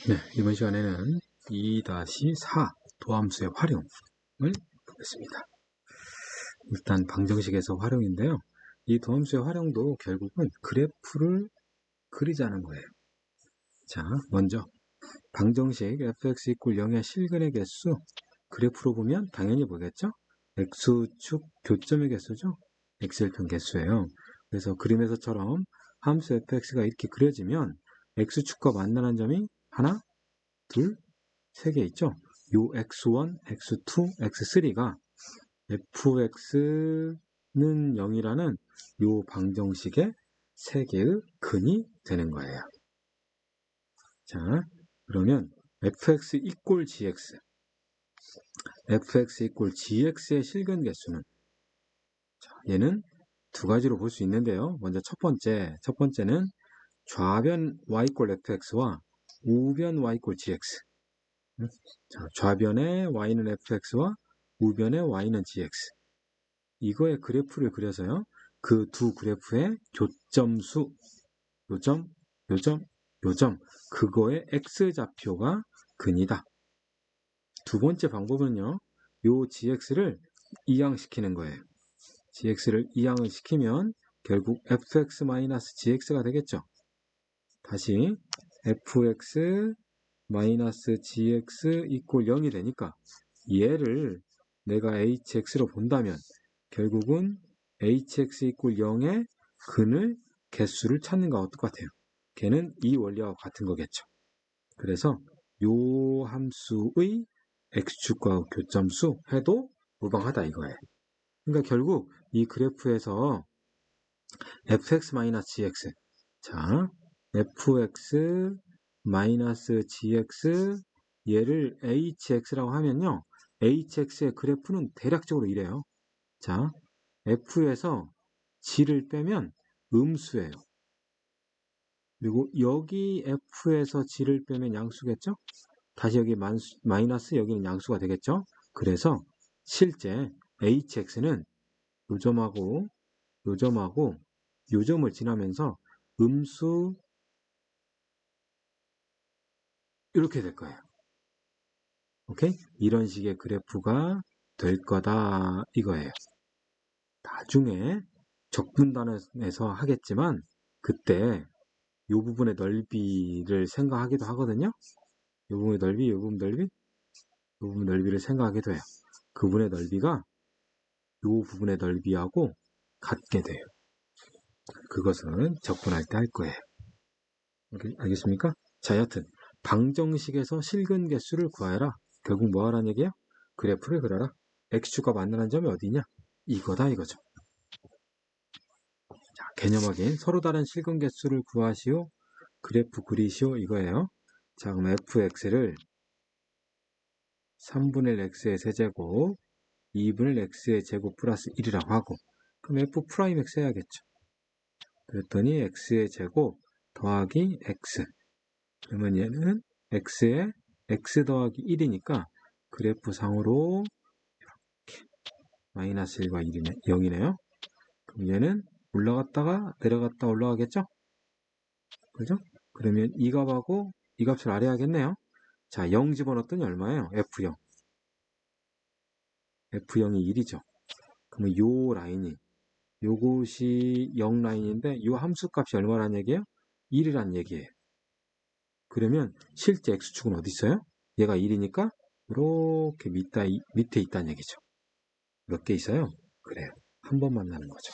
네, 이번 시간에는 2-4 도함수의 활용을 보겠습니다. 일단 방정식에서 활용인데요. 이 도함수의 활용도 결국은 그래프를 그리자는 거예요. 자, 먼저 방정식 fx = 0의 실근의 개수 그래프로 보면 당연히 뭐겠죠? x축 교점의 개수죠. x일편 개수예요. 그래서 그림에서처럼 함수 fx가 이렇게 그려지면 x축과 만나는 점이 하나, 둘, 3개 있죠? 요 x1, x2, x3가 fx는 0이라는 요 방정식의 3개의 근이 되는 거예요. 자, 그러면 fx = gx, fx = gx의 실근 개수는, 자, 얘는 두 가지로 볼 수 있는데요. 먼저 첫 번째는 좌변 y = fx와 우변 y = gx. 자, 좌변의 y는 fx와 우변의 y는 gx. 이거의 그래프를 그려서요. 그 두 그래프의 교점수, 요점, 요점, 요점, 그거의 x좌표가 근이다. 두 번째 방법은요. 요 gx를 이항시키는 거예요. gx를 이항을 시키면 결국 fx-gx가 되겠죠. 다시 fx -gx = 0이 되니까 얘를 내가 hx로 본다면 결국은 hx = 0의 근을 개수를 찾는 거 어떨 것 같아요? 걔는 이 원리와 같은 거겠죠. 그래서 요 함수의 x축과 교점수 해도 무방하다 이거예요. 그러니까 결국 이 그래프에서 fx-gx, 자, fx -gx 얘를 hx라고 하면요. hx의 그래프는 대략적으로 이래요. 자, f에서 g를 빼면 음수예요. 그리고 여기 f에서 g를 빼면 양수겠죠? 다시 여기 마이너스, 여기는 양수가 되겠죠? 그래서 실제 hx는 요점하고 요점하고 요점을 지나면서 음수 이렇게 될 거예요. 오케이? 이런 식의 그래프가 될 거다 이거예요. 나중에 적분단에서 하겠지만 그때 이 부분의 넓이를 생각하기도 하거든요. 이 부분의 넓이, 이 부분 넓이, 이 부분 넓이를 생각하기도 해요. 그분의 넓이가 이 부분의 넓이하고 같게 돼요. 그것은 적분할 때 할 거예요. 알겠습니까? 자, 여튼 방정식에서 실근 개수를 구하여라. 결국 뭐 하라는 얘기야? 그래프를 그려라. x축과 만나는 점이 어디냐? 이거다 이거죠. 자, 개념 확인. 서로 다른 실근 개수를 구하시오. 그래프 그리시오 이거예요. 자, 그럼 fx를 3분의 1 x의 세제곱 2분의 1 x의 제곱 플러스 1이라고 하고, 그럼 f'x 해야겠죠. 그랬더니 x의 제곱 더하기 x, 그러면 얘는 x에 x 더하기 1이니까 그래프 상으로 이렇게 마이너스 1과 1이네, 0이네요. 그럼 얘는 올라갔다가 내려갔다 올라가겠죠? 그죠? 그러면 이 값하고 이 값을 알아야겠네요. 자, 0 집어넣었더니 얼마예요? F0. F0이 1이죠. 그러면 요 라인이, 요것이 0 라인인데 요 함수 값이 얼마란 얘기예요? 1이란 얘기예요. 그러면 실제 x축은 어디 있어요? 얘가 1이니까 이렇게 밑에 있다는 얘기죠. 몇 개 있어요? 그래요. 한 번 만나는 거죠.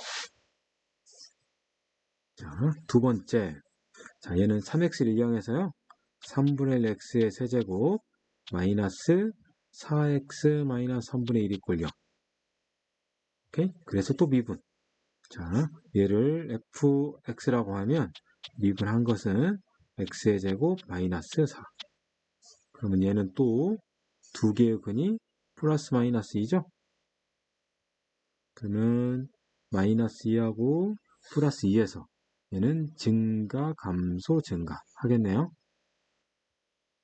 자, 두 번째. 자, 얘는 3x를 이용해서요. 3분의 1 x의 세제곱 마이너스 4x 마이너스 3분의 1이 꼴 0. 오케이? 그래서 또 미분. 자, 얘를 fx라고 하면 미분한 것은 x의 제곱 마이너스 4. 그러면 얘는 또 두 개의 근이 플러스 마이너스 2죠? 그러면 마이너스 2하고 플러스 2에서 얘는 증가, 감소, 증가 하겠네요.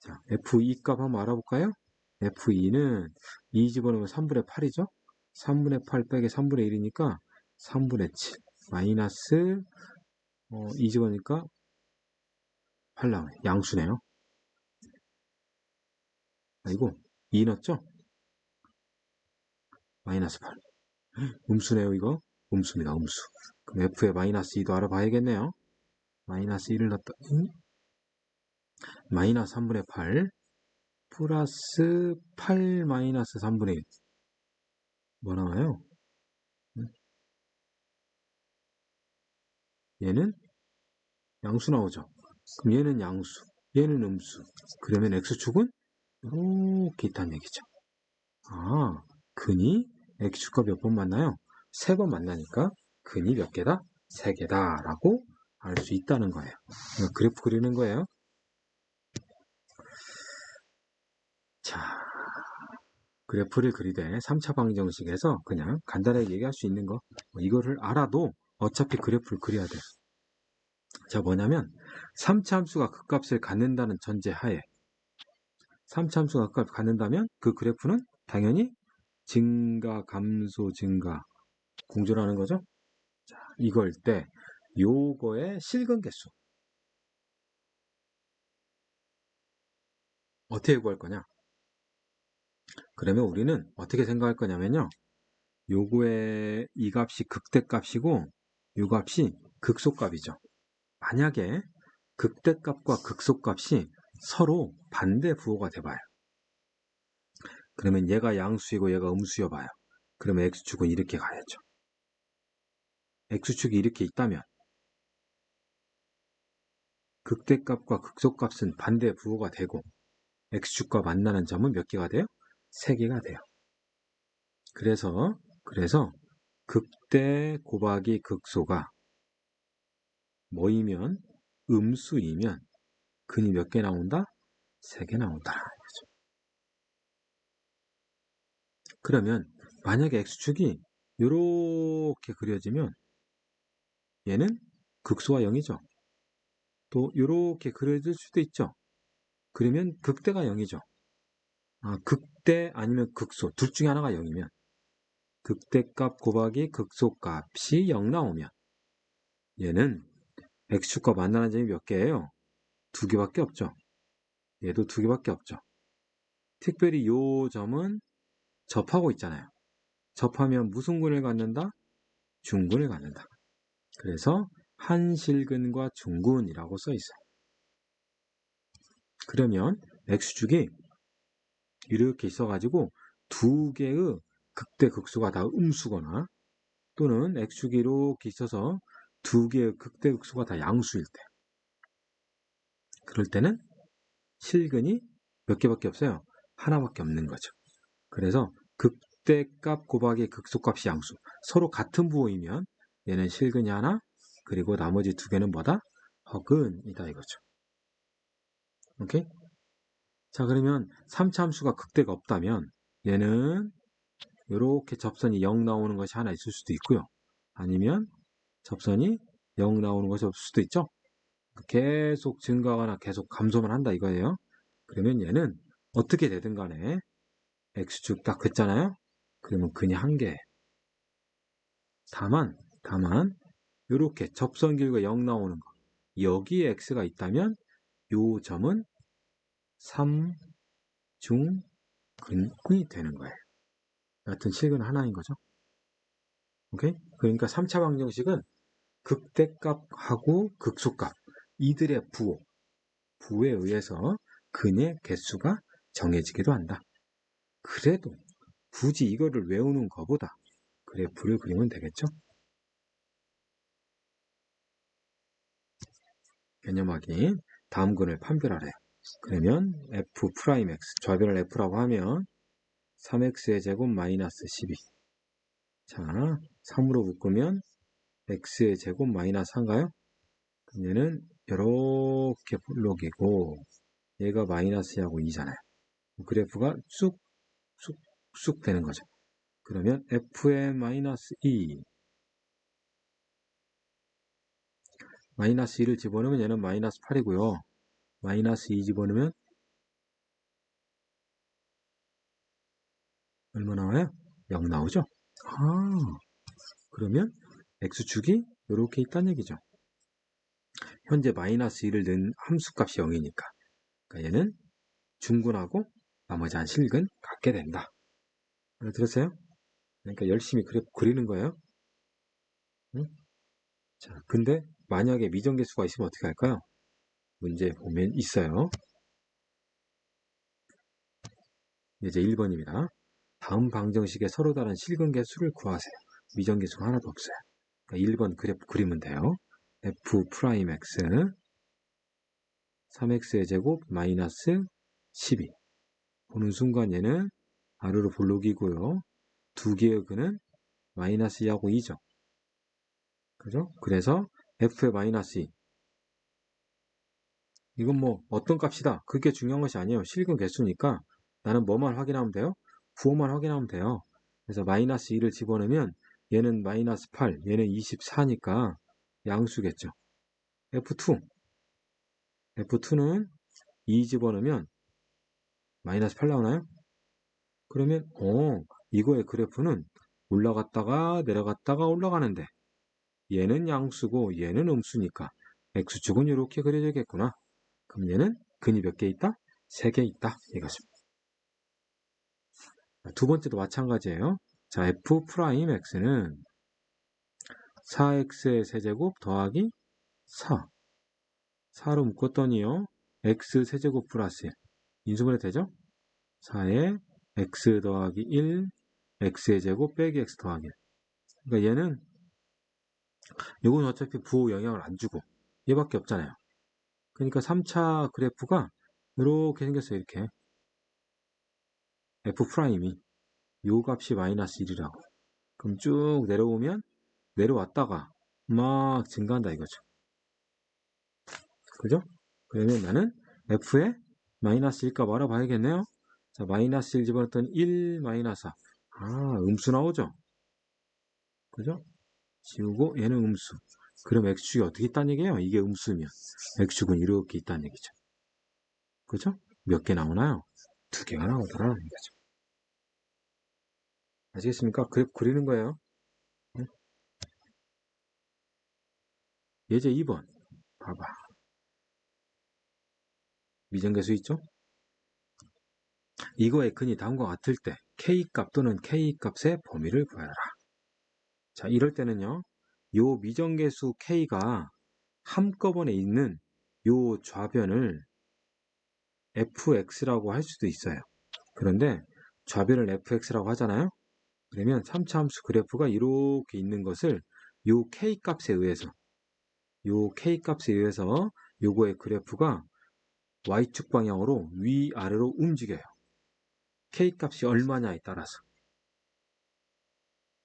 자, F2 값 한번 알아볼까요? F2는 2 집어넣으면 3분의 8이죠? 3분의 8 빼기 3분의 1이니까 3분의 7 마이너스 2 집어넣으니까 8 나와요. 양수네요. 아이고, 2 넣었죠? 마이너스 8. 음수네요, 이거. 음수입니다, 음수. 그럼 f의 마이너스 2도 알아봐야겠네요. 마이너스 1을 넣었다. 마이너스 3분의 8 플러스 8 마이너스 3분의 1. 뭐 나와요? 얘는 양수 나오죠. 그럼 얘는 양수, 얘는 음수. 그러면 x축은 이렇게 있다는 얘기죠. 아, 근이 x축과 몇 번 만나요? 3번 만나니까 근이 몇 개다? 3개다 라고 알 수 있다는 거예요. 그래프 그리는 거예요. 자, 그래프를 그리되 3차 방정식에서 그냥 간단하게 얘기할 수 있는 거, 이거를 알아도 어차피 그래프를 그려야 돼요. 자, 뭐냐면 3차 함수가 극값을 갖는다는 전제하에 3차 함수가 극값을 갖는다면 그 그래프는 당연히 증가, 감소, 증가 공존하는 거죠. 자, 이걸 때 요거의 실근 개수 어떻게 구할 거냐? 그러면 우리는 어떻게 생각할 거냐면요. 요거의 이 값이 극대값이고 요 값이 극소값이죠. 만약에 극대값과 극소값이 서로 반대 부호가 돼봐요. 그러면 얘가 양수이고 얘가 음수여봐요. 그러면 x축은 이렇게 가야죠. x축이 이렇게 있다면 극대값과 극소값은 반대 부호가 되고 x축과 만나는 점은 몇 개가 돼요? 3개가 돼요. 그래서 극대 곱하기 극소가 뭐이면 음수이면 근이 몇 개 나온다? 3개 나온다. 그러면 만약에 x축이 이렇게 그려지면 얘는 극소와 0이죠. 또 이렇게 그려질 수도 있죠. 그러면 극대가 0이죠. 극대 아니면 극소 둘 중에 하나가 0이면 극대값 곱하기 극소값이 0 나오면 얘는 x축과 만나는 점이 몇 개예요? 2개밖에 없죠. 얘도 2개밖에 없죠. 특별히 요 점은 접하고 있잖아요. 접하면 무슨 근을 갖는다? 중근을 갖는다. 그래서 한실근과 중근이라고 써 있어요. 그러면 x축이 이렇게 있어가지고 2개의 극대 극소가 다 음수거나 또는 x축이 이렇게 있어서 2개의 극대 극소가 다 양수일 때 그럴 때는 실근이 몇 개밖에 없어요? 하나밖에 없는 거죠. 그래서 극대값 곱하기 극소값이 양수 서로 같은 부호이면 얘는 실근이 하나 그리고 나머지 2개는 뭐다? 허근이다 이거죠. 오케이? 자, 그러면 3차 함수가 극대가 없다면 얘는 이렇게 접선이 0 나오는 것이 하나 있을 수도 있고요. 아니면 접선이 0 나오는 것이 없을 수도 있죠. 계속 증가하거나 계속 감소만 한다 이거예요. 그러면 얘는 어떻게 되든 간에 x축 딱 긋잖아요. 그러면 근이 1개. 다만 이렇게 접선 길이가 0 나오는 거. 여기에 x가 있다면 요 점은 3, 중, 근이 되는 거예요. 여하튼 식은 하나인 거죠. 오케이? 그러니까 3차 방정식은 극대값하고 극소값 이들의 부호에 의해서 근의 개수가 정해지기도 한다. 그래도 굳이 이거를 외우는 것보다 그래프를 그리면 되겠죠? 개념 확인. 다음 근을 판별하래요. 그러면 f'x 좌변을 f라고 하면 3x의 제곱 마이너스 12. 자, 3으로 묶으면 x의 제곱 마이너스 4인가요? 그럼 얘는 이렇게 볼록이고 얘가 마이너스하고 2잖아요. 그래프가 쑥 되는 거죠. 그러면 f의 마이너스 2 마이너스 2를 집어넣으면 얘는 마이너스 8이고요. 마이너스 2 집어넣으면 얼마 나와요? 0 나오죠? 그러면 x축이 이렇게 있다는 얘기죠. 현재 마이너스 2를 넣은 함수값이 0이니까. 그러니까 얘는 중근하고 나머지 한 실근 갖게 된다. 들었어요? 그러니까 열심히 그리는 거예요. 응? 자, 근데 만약에 미정계수가 있으면 어떻게 할까요? 문제 보면 있어요. 이제 1번입니다. 다음 방정식에 서로 다른 실근계수를 구하세요. 미정계수가 하나도 없어요. 그러니까 1번 그래프 그리면 돼요. f 프라임 x 3x의 제곱 마이너스 12 보는 순간 얘는 아래로 볼록이고요. 두 개의 근은 마이너스 2하고 2죠. 그죠? 그래서 f의 마이너스 2 이건 뭐 어떤 값이다. 그게 중요한 것이 아니에요. 실근 개수니까 나는 뭐만 확인하면 돼요? 부호만 확인하면 돼요. 그래서 마이너스 2를 집어넣으면 얘는 마이너스 8, 얘는 24니까 양수겠죠. F2. F2는 2 집어넣으면 마이너스 8 나오나요? 그러면 이거의 그래프는 올라갔다가 내려갔다가 올라가는데 얘는 양수고 얘는 음수니까 X축은 이렇게 그려져야겠구나. 그럼 얘는 근이 몇 개 있다? 3개 있다. 이것입니다. 두 번째도 마찬가지예요. 자, f 프라임 x는 4x의 세제곱 더하기 4. 4로 묶었더니요. x 세제곱 플러스 1. 인수분해 되죠? 4에 x 더하기 1, x의 제곱 빼기 x 더하기 1. 그러니까 얘는 이건 어차피 부호 영향을 안 주고 얘밖에 없잖아요. 그러니까 3차 그래프가 이렇게 생겼어요. 이렇게. f 프라임이 요 값이 마이너스 1이라고. 그럼 쭉 내려오면 내려왔다가 막 증가한다 이거죠. 그죠? 그러면 나는 f의 마이너스 1값 알아봐야겠네요. 자, 마이너스 1 집어넣었더니 1 마이너스 4. 음수 나오죠? 그죠? 지우고 얘는 음수. 그럼 x축이 어떻게 있다는 얘기예요? 이게 음수면 x축은 이렇게 있다는 얘기죠. 그죠? 몇 개 나오나요? 2개가 나오더라 이거죠. 아시겠습니까? 그래프 그리는 거예요. 예제 2번 봐봐. 미정계수 있죠? 이거의 근이 다음과 같을 때 K값 또는 K값의 범위를 구하라. 자, 이럴 때는요. 요 미정계수 K가 한꺼번에 있는 요 좌변을 fx라고 할 수도 있어요. 그런데 좌변을 fx라고 하잖아요. 그러면 3차 함수 그래프가 이렇게 있는 것을 요 K값에 의해서 요거의 그래프가 Y축 방향으로 위아래로 움직여요. K값이 얼마냐에 따라서.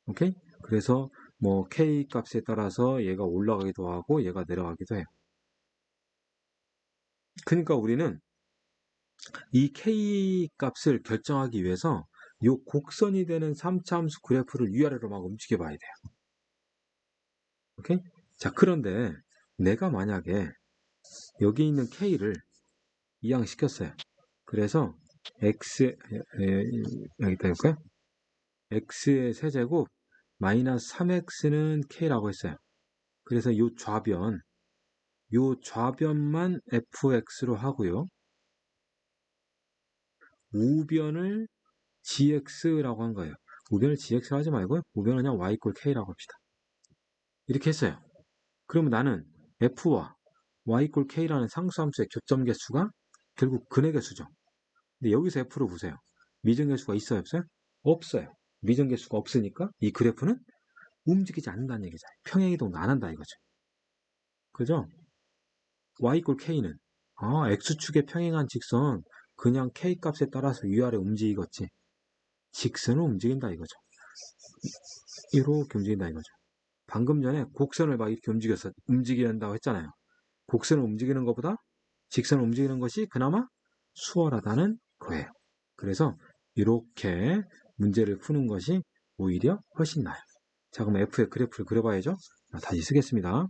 오케이? 그래서 뭐 K값에 따라서 얘가 올라가기도 하고 얘가 내려가기도 해요. 그러니까 우리는 이 K값을 결정하기 위해서 요 곡선이 되는 3차 함수 그래프를 위아래로 막 움직여 봐야 돼요. 오케이? 자, 그런데 내가 만약에 여기 있는 K를 이항시켰어요. 그래서 여기다 해볼까요? X의 세제곱 마이너스 3X는 K라고 했어요. 그래서 요 좌변만 fx로 하고요. 우변을 gx라고 한 거예요. 우변을 gx로 하지 말고 우변은 그냥 y = k라고 합시다. 이렇게 했어요. 그러면 나는 f와 y = k라는 상수함수의 교점계수가 결국 근의 계수죠. 근데 여기서 f를 보세요. 미정계수가 있어요, 없어요? 없어요. 미정계수가 없으니까 이 그래프는 움직이지 않는다는 얘기잖아요. 평행이동 안 한다 이거죠. 그죠? y = k는 x축에 평행한 직선 그냥 k값에 따라서 위아래 움직이겠지. 직선은 움직인다 이거죠. 이렇게 움직인다 이거죠. 방금 전에 곡선을 막 이렇게 움직인다고 했잖아요. 곡선을 움직이는 것보다 직선을 움직이는 것이 그나마 수월하다는 거예요. 그래서 이렇게 문제를 푸는 것이 오히려 훨씬 나아요. 자, 그럼 F의 그래프를 그려봐야죠. 다시 쓰겠습니다.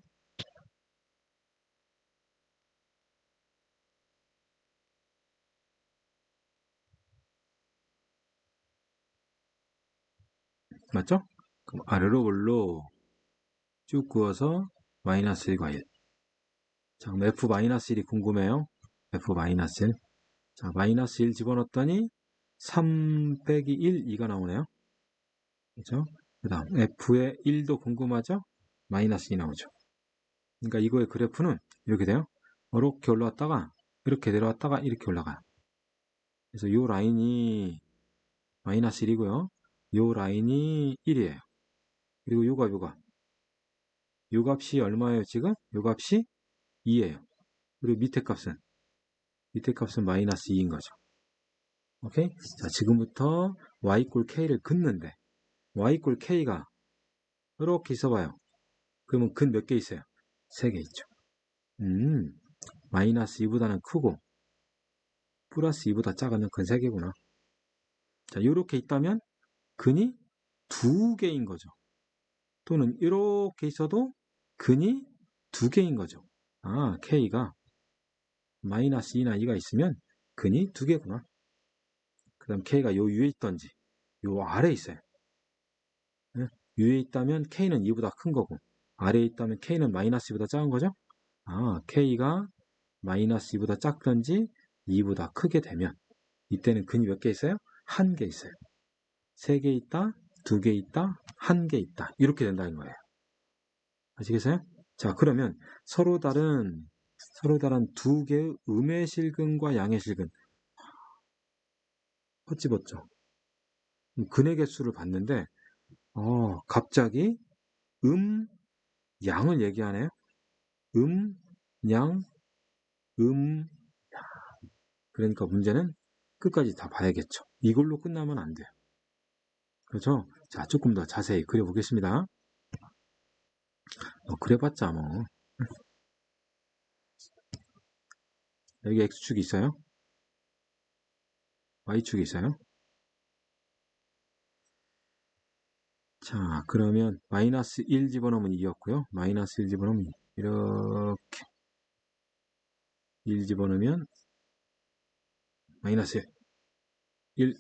맞죠? 그럼 아래로 올로 쭉 그어서 마이너스 1과 1. 자, 그럼 F-1이 궁금해요. F-1. 자, 마이너스 1 집어넣었더니 3 빼기 1, 2가 나오네요. 그죠? 그 다음 f의 1도 궁금하죠? 마이너스 2 나오죠. 그러니까 이거의 그래프는 이렇게 돼요. 이렇게 올라왔다가 이렇게 내려왔다가 이렇게 올라가요. 그래서 이 라인이 마이너스 1이고요. 이 라인이 1이에요. 그리고 요 값이 얼마예요 지금? 요 값이 2예요. 그리고 밑에 값은 마이너스 2인 거죠. 오케이? 자, 지금부터 y 꼴 k를 긋는데 y 꼴 k가 이렇게 있어봐요. 그러면 근 몇 개 있어요? 3개 있죠. 마이너스 2보다는 크고 플러스 2보다 작으면 근 3개구나. 자, 이렇게 있다면 근이 2개인 거죠. 또는 이렇게 있어도 근이 2개인 거죠. 아, k가 마이너스 2나 2가 있으면 근이 2개구나. 그 다음 k가 요 위에 있던지 요 아래에 있어요. 네? 위에 있다면 k는 2보다 큰 거고 아래에 있다면 k는 마이너스 2보다 작은 거죠. 아, k가 마이너스 2보다 작든지 2보다 크게 되면 이때는 근이 몇 개 있어요? 1개 있어요. 3개 있다, 2개 있다, 1개 있다. 이렇게 된다는 거예요. 아시겠어요? 자, 그러면 서로 다른 2개의 음의 실근과 양의 실근 헛집었죠. 근의 개수를 봤는데 갑자기 양을 얘기하네요. 양, 그러니까 문제는 끝까지 다 봐야겠죠. 이걸로 끝나면 안 돼요. 그렇죠? 자, 조금 더 자세히 그려보겠습니다. 그려봤자 뭐. 여기 X축이 있어요. Y축이 있어요. 자, 그러면 마이너스 1 집어넣으면 2였고요. 마이너스 1 집어넣으면 2. 이렇게 1 집어넣으면 마이너스 1,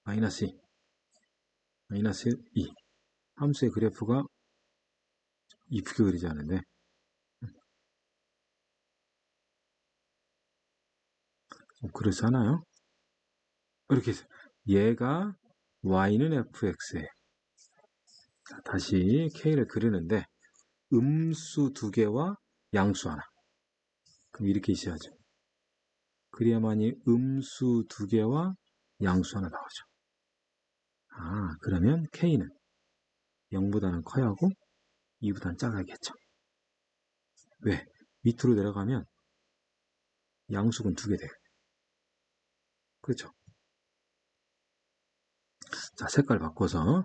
마이너스 2, 마이너스 1, 2. 함수의 그래프가 이쁘게 그리지 않은데 좀 그럴싸하나요? 이렇게 해서 얘가 y는 fx예요. 다시 k를 그리는데 음수 2개와 양수 하나. 그럼 이렇게 있어야죠. 그래야만이 음수 2개와 양수 하나 나오죠. 아, 그러면 k는 0보다는 커야 하고 2보다는 작아야겠죠. 왜? 밑으로 내려가면 양수근 2개 돼요. 그렇죠? 자, 색깔 바꿔서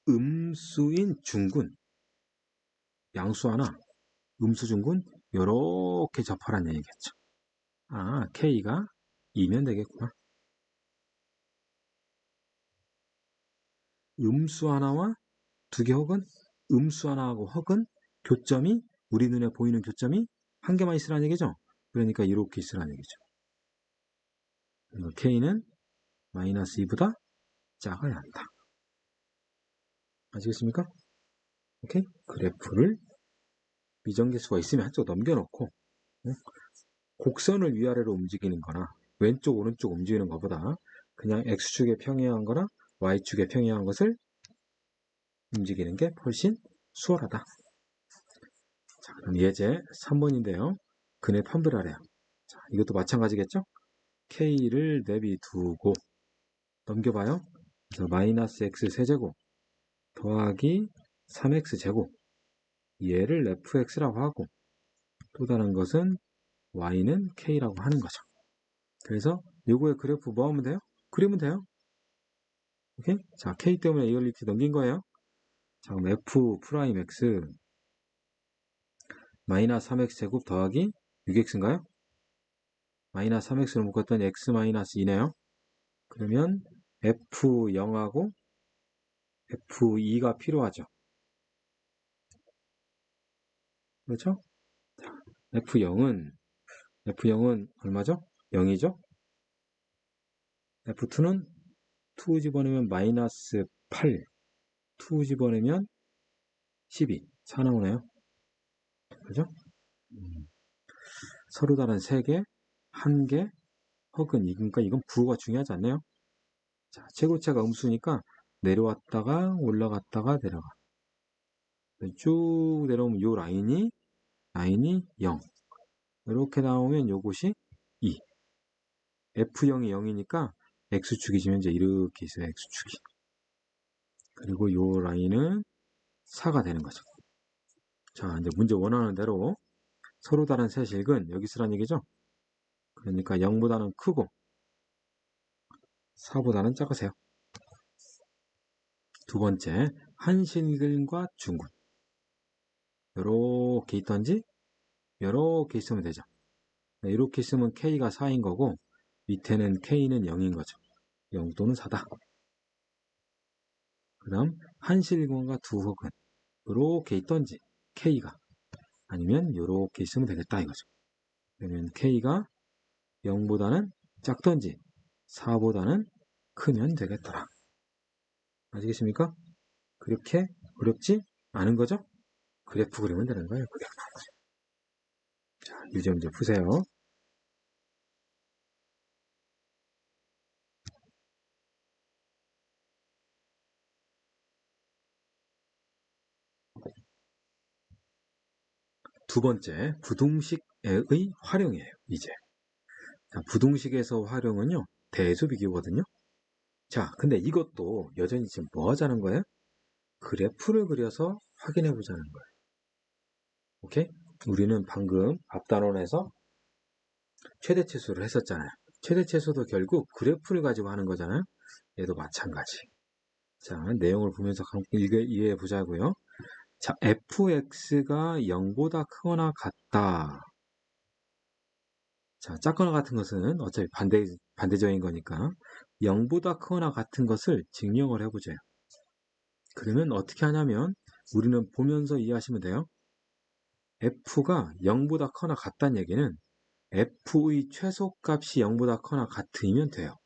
음수인 중군, 양수 하나, 음수 중군 요렇게 접하라는 얘기겠죠. 아, k가 2면 되겠구나. 음수 하나와 2개 혹은 음수 하나하고 혹은 교점이 우리 눈에 보이는 교점이 한 개만 있으라는 얘기죠. 그러니까 이렇게 있으라는 얘기죠. k는 마이너스 2보다 작아야 한다. 아시겠습니까? 오케이? 그래프를 미정계수가 있으면 한쪽 넘겨놓고 곡선을 위아래로 움직이는 거나 왼쪽 오른쪽 움직이는 것보다 그냥 x축에 평행한 거나 y축에 평행한 것을 움직이는 게 훨씬 수월하다. 자, 그럼 예제 3번인데요. 근의 판별하래요. 자, 이것도 마찬가지겠죠? k를 내비두고 넘겨봐요. 그래서 마이너스 x 세제곱 더하기 3x 제곱 얘를 fx라고 하고 또 다른 것은 y는 k라고 하는 거죠. 그래서 요거의 그래프 뭐 하면 돼요? 그리면 돼요. 오케이? 자, k 때문에 이퀄리티 넘긴 거예요. 자, 그럼 f 프라임 x 마이너스 3x 제곱 더하기 6x인가요? 마이너스 3x로 묶었더니 x 마이너스 2네요. 그러면 f0하고 f2가 필요하죠. 그렇죠? F0은 얼마죠? 0이죠? F2는 2 집어넣으면 마이너스 8, 2 집어넣으면 12, 4 나오네요. 그죠? 서로 다른 3개, 1개, 혹은 2, 그러니까 이건 부호가 중요하지 않네요. 자, 최고차가 음수니까 내려왔다가 올라갔다가 내려가. 쭉 내려오면 요 라인이 0. 이렇게 나오면 요것이 2. F0이 0이니까 X축이 지면 이제 이렇게 있어요. X축이. 그리고 요 라인은 4가 되는 거죠. 자, 이제 문제 원하는 대로 서로 다른 세실근 여기 쓰란 얘기죠. 그러니까 0보다는 크고 4보다는 작으세요. 두 번째, 한실근과 중근. 요렇게 있던지 요렇게 있으면 되죠. 이렇게 있으면 K가 4인 거고 밑에는 K는 0인 거죠. 0 또는 4다. 그 다음 한실근과 두호근 요렇게 있던지 K가 아니면 요렇게 있으면 되겠다 이거죠. 그러면 K가 0보다는 작던지 4보다는 크면 되겠더라. 아시겠습니까? 그렇게 어렵지 않은 거죠? 그래프 그리면 되는 거예요. 그래프. 자, 유제 문제 푸세요. 두 번째, 부등식의 활용이에요. 이제. 자, 부등식에서 활용은요. 대수 비교거든요. 자, 근데 이것도 여전히 지금 뭐 하자는 거예요? 그래프를 그려서 확인해 보자는 거예요. 오케이? 우리는 방금 앞단원에서 최대치수를 했었잖아요. 최대치수도 결국 그래프를 가지고 하는 거잖아요. 얘도 마찬가지. 자, 내용을 보면서 이해해 보자고요. 자, fx가 0보다 크거나 같다. 자, 작거나 같은 것은 어차피 반대적인 거니까 0보다 크거나 같은 것을 증명을 해보죠. 그러면 어떻게 하냐면 우리는 보면서 이해하시면 돼요. f가 0보다 크거나 같다는 얘기는 f의 최소값이 0보다 크거나 같으면 돼요.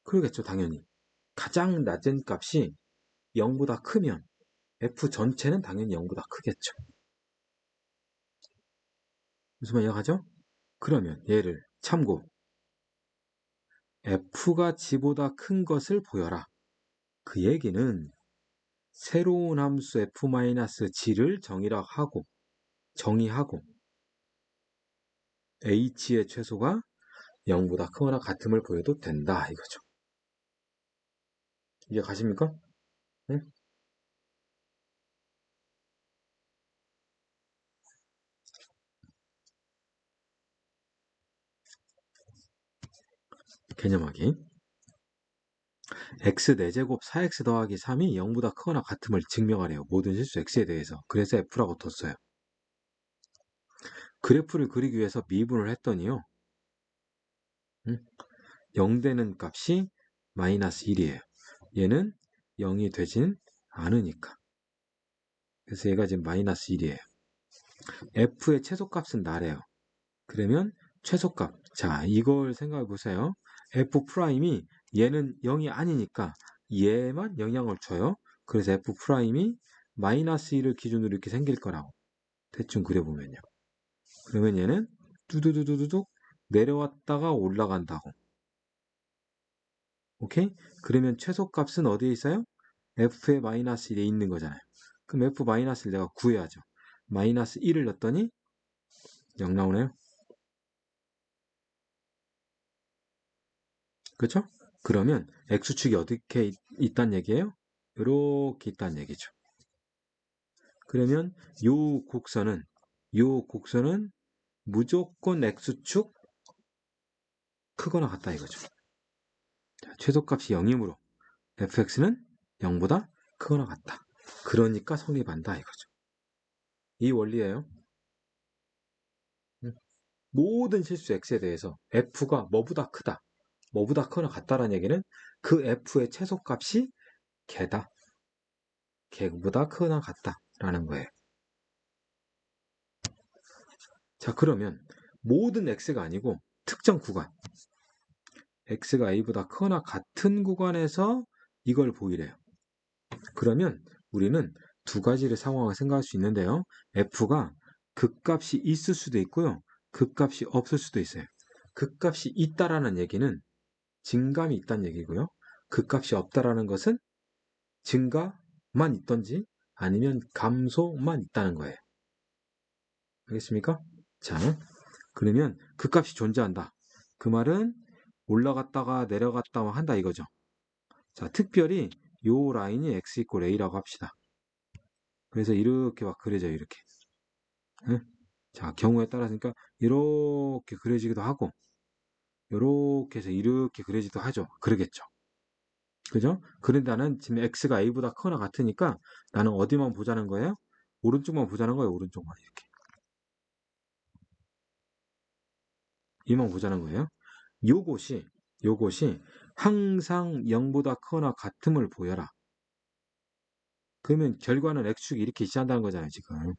그러겠죠, 당연히. 가장 낮은 값이 0보다 크면 f 전체는 당연히 0보다 크겠죠. 무슨 말 이해가죠? 그러면 얘를 참고 f가 g보다 큰 것을 보여라. 그 얘기는 새로운 함수 f-g를 정의하고 h의 최소가 0보다 크거나 같음을 보여도 된다 이거죠. 이해 가십니까? 네? 개념하기. x 4제곱 4x 더하기 3이 0보다 크거나 같음을 증명하래요. 모든 실수 x에 대해서. 그래서 f라고 뒀어요. 그래프를 그리기 위해서 미분을 했더니요. 0 되는 값이 마이너스 1이에요. 얘는 0이 되진 않으니까. 그래서 얘가 지금 마이너스 1이에요. f의 최소값은 나래요. 그러면 최소값. 자, 이걸 생각해 보세요. f'이 얘는 0이 아니니까 얘만 영향을 줘요. 그래서 f'이 마이너스 1을 기준으로 이렇게 생길 거라고. 대충 그려보면요. 그러면 얘는 뚜두두두둑 내려왔다가 올라간다고. 오케이? 그러면 최소값은 어디에 있어요? f의 마이너스 1에 있는 거잖아요. 그럼 f 마이너스 1 내가 구해야죠. 마이너스 1을 넣었더니 0 나오네요. 그렇죠? 그러면 x축이 어떻게 있단 얘기예요? 이렇게 있단 얘기죠. 그러면 요 곡선은 무조건 x축 크거나 같다 이거죠. 자, 최소값이 0이므로 fx는 0보다 크거나 같다. 그러니까 성립한다 이거죠. 이 원리예요. 모든 실수 x에 대해서 f가 뭐보다 크다, 뭐보다 크거나 같다라는 얘기는 그 f의 최소값이 개다, 개보다 크거나 같다라는 거예요. 자, 그러면 모든 x가 아니고 특정 구간, x가 a보다 크거나 같은 구간에서 이걸 보이래요. 그러면 우리는 두 가지를 상황을 생각할 수 있는데요. f가 극값이 있을 수도 있고요. 극값이 없을 수도 있어요. 극값이 있다라는 얘기는 증감이 있다는 얘기고요. 극값이 없다라는 것은 증가만 있던지 아니면 감소만 있다는 거예요. 알겠습니까? 자, 그러면 극값이 존재한다. 그 말은 올라갔다가 내려갔다가 한다 이거죠. 자, 특별히 요 라인이 x 이퀄 a라고 합시다. 그래서 이렇게 막 그려져요. 이렇게. 네? 자, 경우에 따라서니까 이렇게 그려지기도 하고 이렇게 해서 이렇게 그려지기도 하죠. 그러겠죠. 그죠? 그런데 나는 지금 x가 a보다 크거나 같으니까 나는 어디만 보자는 거예요? 오른쪽만 보자는 거예요. 오른쪽만 이렇게. 이만 보자는 거예요. 요것이 항상 0보다 크거나 같음을 보여라. 그러면 결과는 x축이 이렇게 이시한다는 거잖아요. 지금.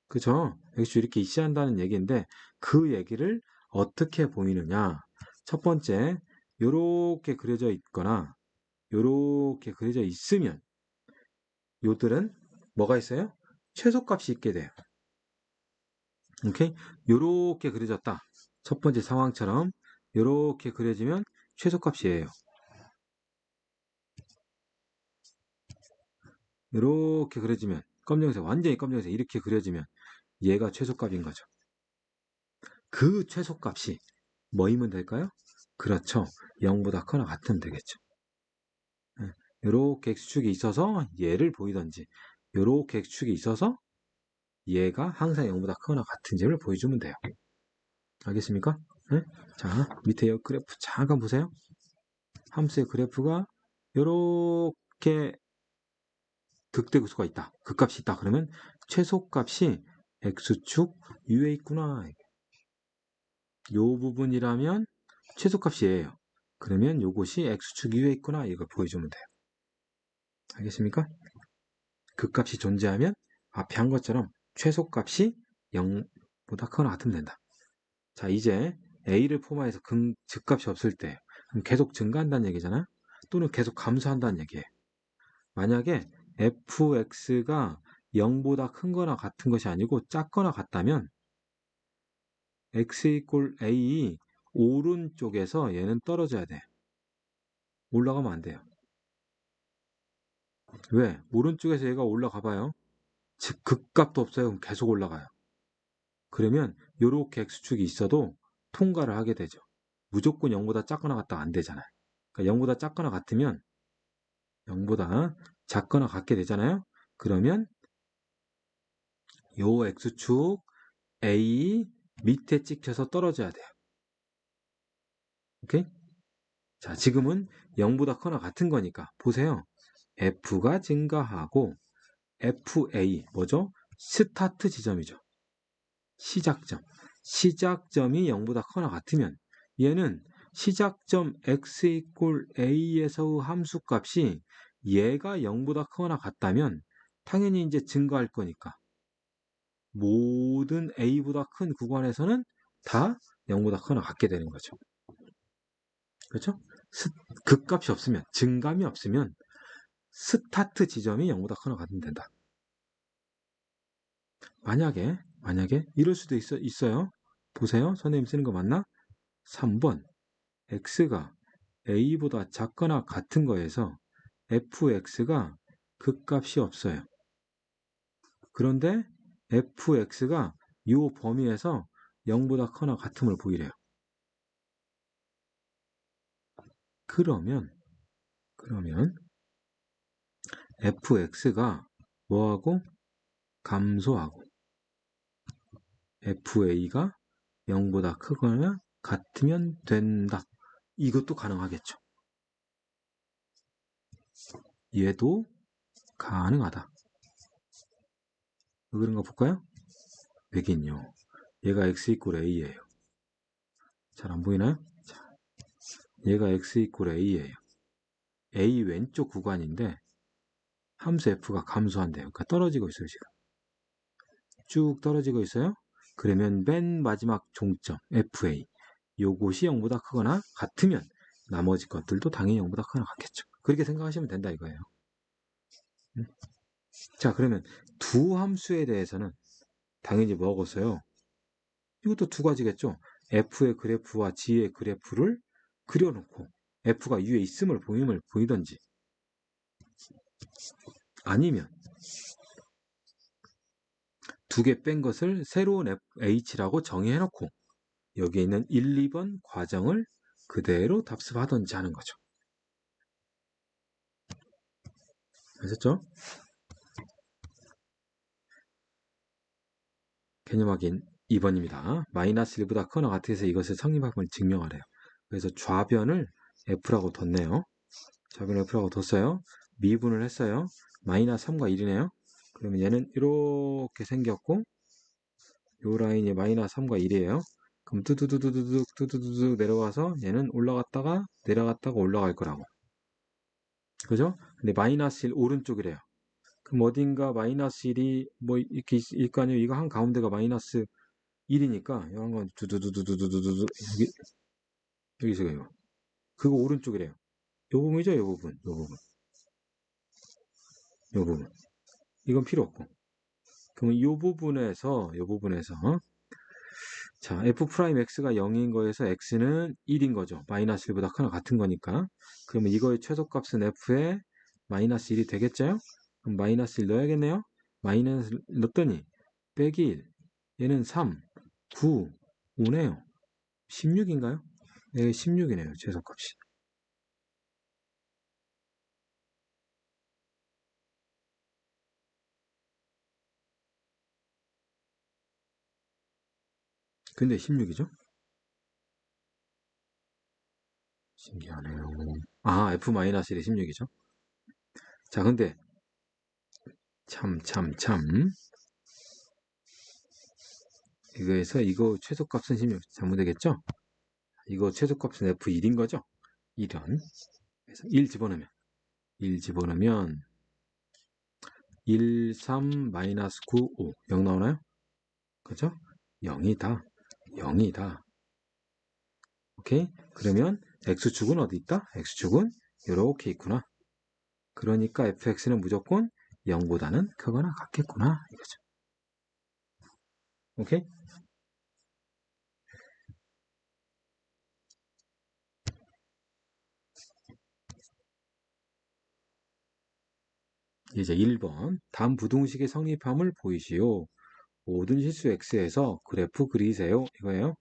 그죠? x축이 이렇게 이시한다는 얘기인데 그 얘기를 어떻게 보이느냐. 첫 번째, 요렇게 그려져 있거나 요렇게 그려져 있으면 요들은 뭐가 있어요? 최소값이 있게 돼요. 오케이? 요렇게 그려졌다. 첫 번째 상황처럼 요렇게 그려지면 최소값이에요. 요렇게 그려지면 검정색, 완전히 검정색 이렇게 그려지면 얘가 최소값인 거죠. 그 최소값이 뭐이면 될까요? 그렇죠. 0보다 크거나 같으면 되겠죠. 요렇게 x축이 있어서 얘를 보이던지 요렇게 x축이 있어서 얘가 항상 0보다 크거나 같은 점을 보여주면 돼요. 알겠습니까? 네? 자, 밑에 이 그래프 잠깐 보세요. 함수의 그래프가 요렇게 극대극소가 있다. 극값이 있다. 그러면 최소값이 x축 U에 있구나. 요 부분이라면 최소값이 얘예요. 그러면 요것이 x축 U에 있구나. 이걸 보여주면 돼요. 알겠습니까? 극값이 존재하면 앞에 한 것처럼 최소값이 0보다 크거나 같으면 된다. 자, 이제 A를 포함해서 즉값이 없을 때 그럼 계속 증가한다는 얘기잖아요. 또는 계속 감소한다는 얘기예요. 만약에 fx가 0보다 큰 거나 같은 것이 아니고 작거나 같다면 x 이꼴 a 오른쪽에서 얘는 떨어져야 돼. 올라가면 안 돼요. 왜? 오른쪽에서 얘가 올라가 봐요. 즉 극값도 없어요. 그럼 계속 올라가요. 그러면 이렇게 x축이 있어도 통과를 하게 되죠. 무조건 0보다 작거나 같다 안 되잖아요. 그러니까 0보다 작거나 같으면 0보다 작거나 같게 되잖아요. 그러면 요 x축 A 밑에 찍혀서 떨어져야 돼요. 오케이? 자, 지금은 0보다 크거나 같은 거니까 보세요. F가 증가하고 FA 뭐죠? 스타트 지점이죠. 시작점. 시작점이 0보다 크거나 같으면 얘는 시작점 x 이꼴 a에서의 함수값이 얘가 0보다 크거나 같다면 당연히 이제 증가할 거니까 모든 a보다 큰 구간에서는 다 0보다 크거나 같게 되는 거죠. 그렇죠? 극값이 없으면, 증감이 없으면 스타트 지점이 0보다 크거나 같으면 된다. 만약에 이럴 수도 있어요. 보세요. 선생님 쓰는 거 맞나? 3번 x가 a보다 작거나 같은 거에서 fx가 극값이 없어요. 그런데 fx가 이 범위에서 0보다 크거나 같음을 보이래요. 그러면 fx가 뭐하고 감소하고 fa가 0보다 크거나 같으면 된다. 이것도 가능하겠죠. 얘도 가능하다. 왜 그런가 볼까요? 왜긴요. 얘가 x 이꼴 a예요. 잘 안 보이나요? 자, 얘가 x 이꼴 a예요. a 왼쪽 구간인데 함수 f가 감소한대요. 그러니까 떨어지고 있어요. 지금 쭉 떨어지고 있어요. 그러면 맨 마지막 종점 fa 요것이 0보다 크거나 같으면 나머지 것들도 당연히 0보다 크거나 같겠죠. 그렇게 생각하시면 된다 이거예요. 자, 그러면 두 함수에 대해서는 당연히 먹었어요. 이것도 두 가지겠죠. f의 그래프와 g의 그래프를 그려놓고 f가 위에 있음을 보이던지, 아니면 두 개 뺀 것을 새로운 h라고 정의해놓고 여기에 있는 1, 2번 과정을 그대로 답습하던지 하는 거죠. 아셨죠? 개념 확인 2번입니다. 마이너스 1보다 크거나 같아서 이것을 성립함을 증명하래요. 그래서 좌변을 f라고 뒀네요. 좌변을 f라고 뒀어요. 미분을 했어요. 마이너스 3과 1이네요. 그러면 얘는 이렇게 생겼고 요 라인이 마이너스 3과 1이에요. 그럼 뚜두두두두둑 내려가서 얘는 올라갔다가 내려갔다가 올라갈 거라고. 그죠? 근데 마이너스 1 오른쪽이래요. 그럼 어딘가 마이너스 1이 뭐 이렇게 있을 거 아니에요. 이거 한 가운데가 마이너스 1이니까 이 한 건 두두두두두두두두 여기서 이거 그거 오른쪽이래요. 요 부분이죠, 요 부분, 요 부분, 요 부분. 이건 필요 없고. 그러면 요 부분에서 자 f 프라임 x가 0인 거에서 x는 1인 거죠. 마이너스 1보다 크거나 같은 거니까. 그러면 이거의 최소값은 f에 마이너스 1이 되겠죠? 그럼 마이너스 1 넣어야겠네요. 마이너스 넣었더니 빼기 1. 얘는 3, 9, 5네요. 16인가요? 네, 16이네요. 최소값이. 근데 16이죠? 신기하네요. 아, f-1이 16이죠? 자, 근데 참. 이거에서 이거 최소값은 16 잘못되겠죠? 이거 최소값은 f1인 거죠? 이런. 그래서 1 집어넣으면 1, 3, 마이너스 9, 5 0 나오나요? 그죠? 0이다. 0이다. 오케이? 그러면 x축은 어디 있다? x축은 이렇게 있구나. 그러니까 fx는 무조건 0보다는 크거나 같겠구나. 이거죠. 오케이? 이제 1번. 다음 부등식의 성립함을 보이시오. 모든 실수 x에서 그래프 그리세요. 이거예요.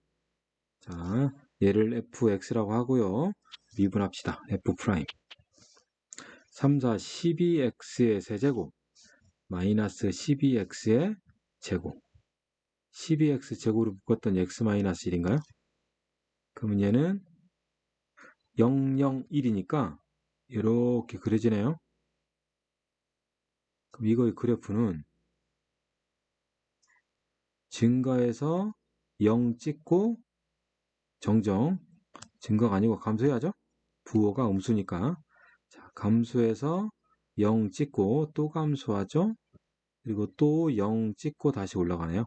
자, 얘를 fx라고 하고요. 미분합시다. f 프라임. 3, 4, 12x의 세제곱 마이너스 12x의 제곱 12x 제곱으로 묶었던 x 마이너스 1인가요? 그러면 얘는 0, 0, 1이니까 이렇게 그려지네요. 그럼 이거의 그래프는 증가해서 0 찍고 정정 증가가 아니고 감소해야죠. 부호가 음수니까 자, 감소해서 0 찍고 또 감소하죠. 그리고 또 0 찍고 다시 올라가네요.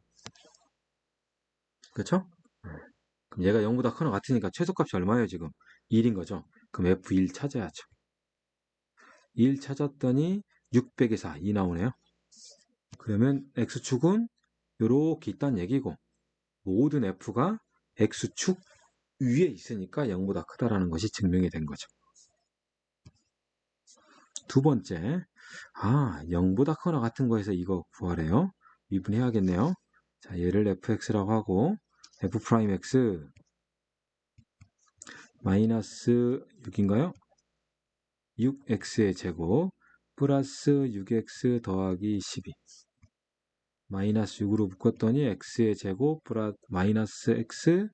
그렇죠? 그럼 얘가 0보다 크거나 같으니까 최소값이 얼마예요 지금? 1인 거죠. 그럼 F1 찾아야죠. 1 찾았더니 6 빼기 4, 2 나오네요. 그러면 X축은 이렇게 있다는 얘기고 모든 F가 X축 위에 있으니까 0보다 크다라는 것이 증명이 된 거죠. 두 번째, 0보다 크거나 같은 거에서 이거 구하래요. 미분해야겠네요. 자, 얘를 fx라고 하고 f'x 마이너스 6인가요? 6x의 제곱 플러스 6x 더하기 12 마이너스 6으로 묶었더니 x의 제곱 플러스 마이너스 x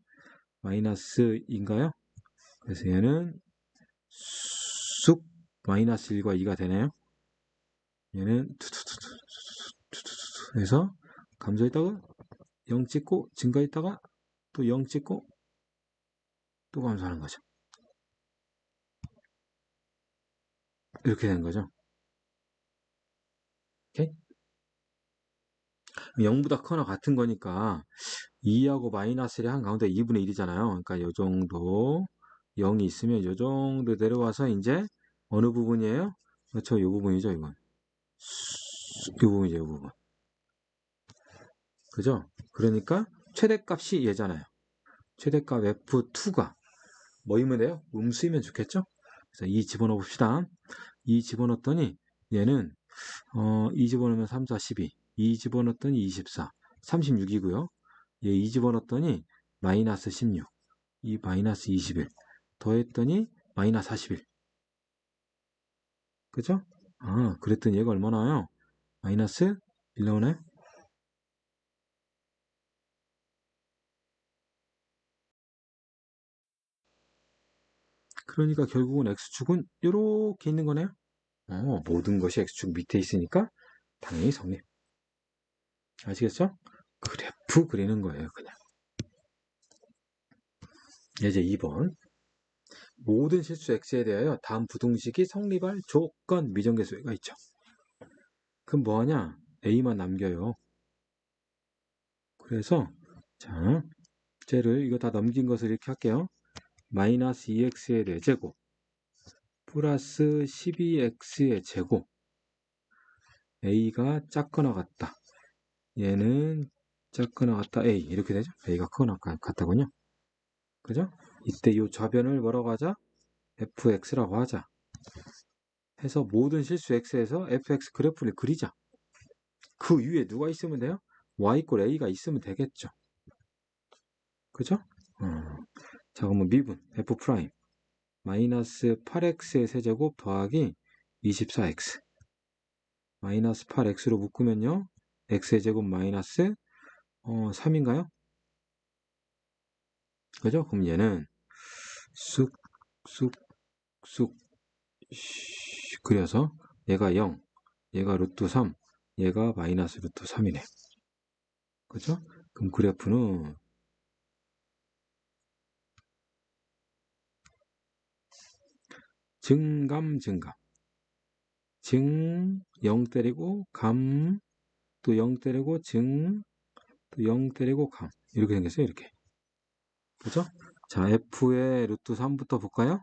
마이너스인가요? 그래서 얘는 쑥 마이너스 1과 2가 되네요. 얘는 해서 감소했다가 0 찍고 증가했다가 또 0 찍고 또 감소하는 거죠. 이렇게 되는 거죠. 오케이? 0보다 크거나 같은 거니까 2하고 마이너스 1이 한가운데 2분의 1이잖아요. 그러니까 이 정도 0이 있으면 이 정도 내려와서 이제 어느 부분이에요? 그렇죠. 이 부분이죠. 이건. 이 부분이죠. 이 부분. 그죠? 그러니까 최대값이 얘잖아요. 최대값 F2가 뭐이면 돼요? 음수이면 좋겠죠? 그래서 2 집어넣어 봅시다. 2 집어넣었더니 얘는 2 집어넣으면 3, 4, 12. 2 집어넣었더니 24. 36이고요. 얘 2 집어넣었더니 마이너스 16. 이 마이너스 21. 더했더니 마이너스 41. 그죠? 그랬더니 얘가 얼마나요? 마이너스 1 나오나요? 그러니까 결국은 x축은 이렇게 있는 거네요. 모든 것이 x축 밑에 있으니까 당연히 성립. 아시겠죠? 그래프 그리는 거예요, 그냥. 이제 2번. 모든 실수 x에 대하여 다음 부등식이 성립할 조건 미정계수가 있죠. 그럼 뭐하냐? a만 남겨요. 그래서 자, 쟤를 이거 다 넘긴 것을 이렇게 할게요. 마이너스 2x의 4제곱 플러스 12x의 제곱. a가 작거나 같다. 얘는 작거나 같다. a 이렇게 되죠. a가 크거나 같다군요. 그죠? 이때 이 좌변을 뭐라고 하자? fx라고 하자. 해서 모든 실수 x에서 fx 그래프를 그리자. 그 위에 누가 있으면 돼요? y = a가 있으면 되겠죠. 그죠? 자, 그러면 미분 f 프라임 마이너스 8x의 세제곱 더하기 24x 마이너스 8x로 묶으면요 x의 제곱 마이너스 3인가요? 그죠? 그럼 얘는 쑥 그려서 얘가 0, 얘가 루트 3, 얘가 마이너스 루트 3이네. 그죠? 그럼 그래프는 증감 증 0 때리고 감 또 0 때리고 증 또 0 때리고 감 이렇게 생겼어요. 이렇게. 그죠? 자, f의 루트 3부터 볼까요?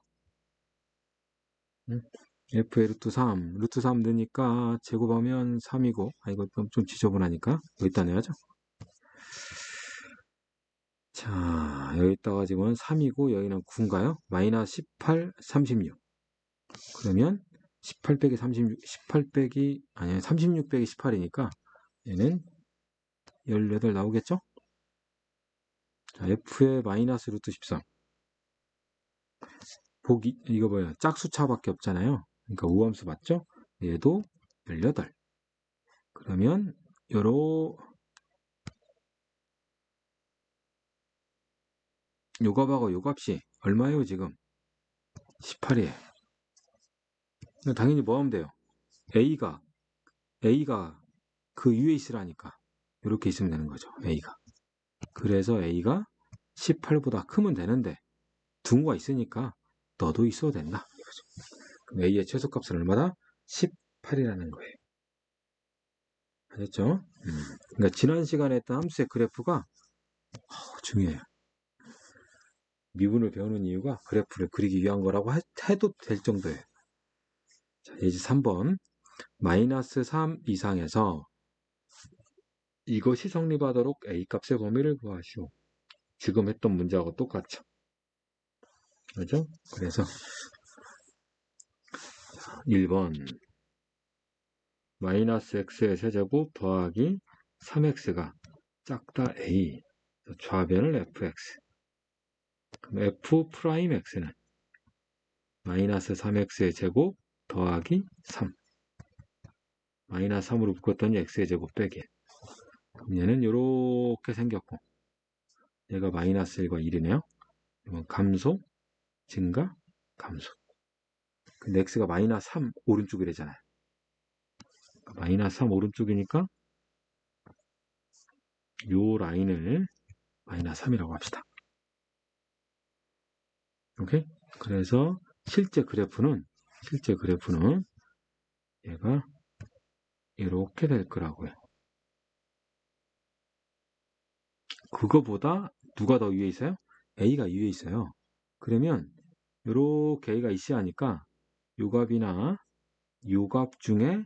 f의 루트 3 루트 3 넣으니까 제곱하면 3이고 이거 좀 지저분하니까 여기다 내야죠. 자, 여기다가 지금 3이고 여기는 9인가요? 마이너스 18, 36. 그러면 18 빼기 36, 18 빼기 아니 36 빼기 18이니까 얘는 18 나오겠죠? 자, f의 마이너스 루트 13. 보기 이거 뭐야? 짝수차밖에 없잖아요. 그러니까 우함수 맞죠? 얘도 18. 그러면 요 값하고 요 값이 얼마예요 지금? 18이에요. 당연히 뭐 하면 돼요? A가 그 위에 있으라니까 이렇게 있으면 되는 거죠. A가. 그래서 A가 18보다 크면 되는데 둥어가 있으니까 너도 있어도 된다. 이거죠. 그럼 A의 최소값은 얼마다? 18이라는 거예요. 알겠죠? 그러니까 지난 시간에 했던 함수의 그래프가 중요해요. 미분을 배우는 이유가 그래프를 그리기 위한 거라고 해도 될 정도예요. 자, 예제 3번. 마이너스 3 이상에서 이것이 성립하도록 A값의 범위를 구하시오. 지금 했던 문제하고 똑같죠. 그죠? 그래서 1번 마이너스 x의 세제곱 더하기 3x가 작다 a 좌변을 fx 그럼 f 프라임 x는 마이너스 3x의 제곱 더하기 3 마이너스 3으로 묶었더니 x의 제곱 빼기 그럼 얘는 이렇게 생겼고 얘가 마이너스 1과 1이네요. 그러면 감소 증가 감소 근데 x가 마이너스 3 오른쪽이래잖아요. 마이너스 3 오른쪽이니까 요 라인을 마이너스 3이라고 합시다. 오케이? 그래서 실제 그래프는 얘가 이렇게 될 거라고요. 그거보다 누가 더 위에 있어요? A가 위에 있어요. 그러면 이렇게 A가 있어야 하니까 요 값이나 요 값 중에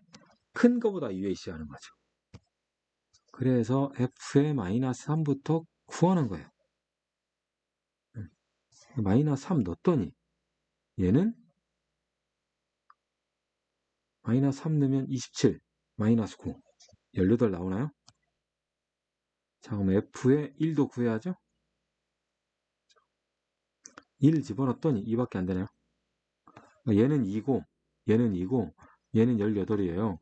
큰 거보다 위에 있어야 하는 거죠. 그래서 F의 마이너스 3부터 구하는 거예요. 마이너스 3 넣었더니 얘는 마이너스 3 넣으면 27, 마이너스 9, 18 나오나요? 자, 그럼 F의 1도 구해야죠? 1 집어넣었더니 2밖에 안 되네요. 얘는 2고, 얘는 2고, 얘는 18이에요.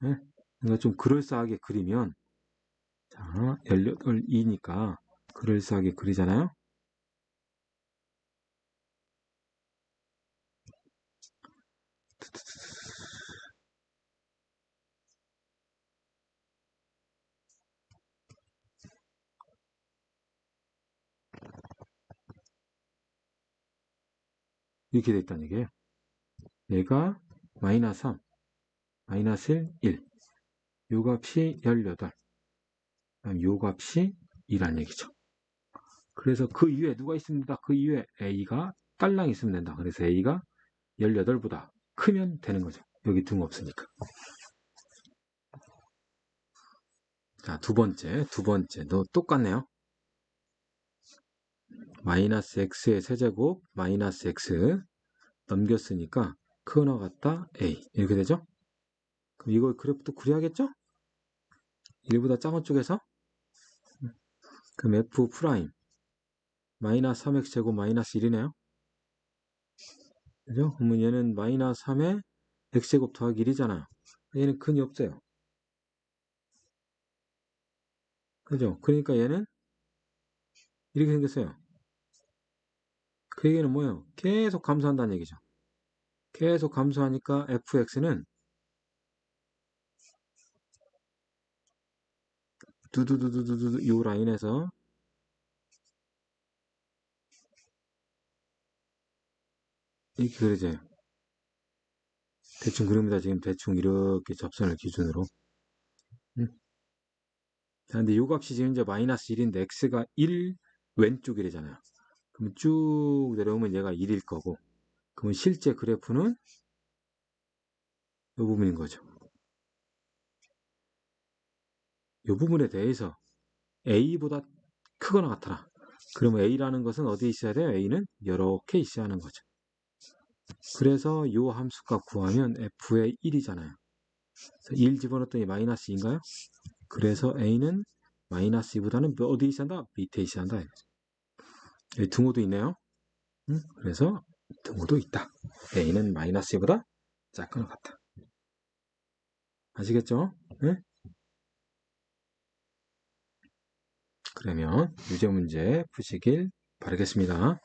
네? 그러니까 좀 그럴싸하게 그리면, 자, 18, 2니까 그럴싸하게 그리잖아요? 이렇게 됐다는 얘기예요. 얘가 마이너스 3, 마이너스 1, 1. 요 값이 18. 그다음 요 값이 2란 얘기죠. 그래서 그 이후에 누가 있습니다. 그 이후에 A가 딸랑 있으면 된다. 그래서 A가 18보다 크면 되는 거죠. 여기 등 없으니까. 자, 두 번째. 너 똑같네요. 마이너스 x의 세제곱 마이너스 x 넘겼으니까 크거나 같다 a 이렇게 되죠? 그럼 이걸 그래프도 그려야겠죠? 1보다 작은 쪽에서 그럼 f 프라임 마이너스 3x 제곱 마이너스 1이네요. 그죠? 그러면 얘는 마이너스 3에 x제곱 더하기 1이잖아요. 얘는 근이 없어요. 그죠? 그러니까 얘는 이렇게 생겼어요. 그 얘기는 뭐예요? 계속 감소한다는 얘기죠. 계속 감소하니까 fx는 두두두두두두 요 라인에서 이렇게 그려져요. 대충 그립니다. 지금 대충 이렇게 접선을 기준으로. 자, 근데 요 값이 지금 이제 마이너스 1인데 x가 1 왼쪽이래잖아요. 그러면 쭉 내려오면 얘가 1일 거고. 그러면 실제 그래프는 이 부분인 거죠. 이 부분에 대해서 a보다 크거나 같아라. 그러면 a라는 것은 어디에 있어야 돼요? a는 이렇게 있어야 하는 거죠. 그래서 이 함수값 구하면 f의 1이잖아요. 1 집어넣었더니 마이너스 2인가요? 그래서 a는 마이너스 2보다는 어디에 있어야 한다? 밑에 있어야 한다. 여기 등호도 있네요. 그래서 등호도 있다. a는 마이너스 2보다 작거나 같다. 아시겠죠? 네? 그러면 유제 문제 푸시길 바라겠습니다.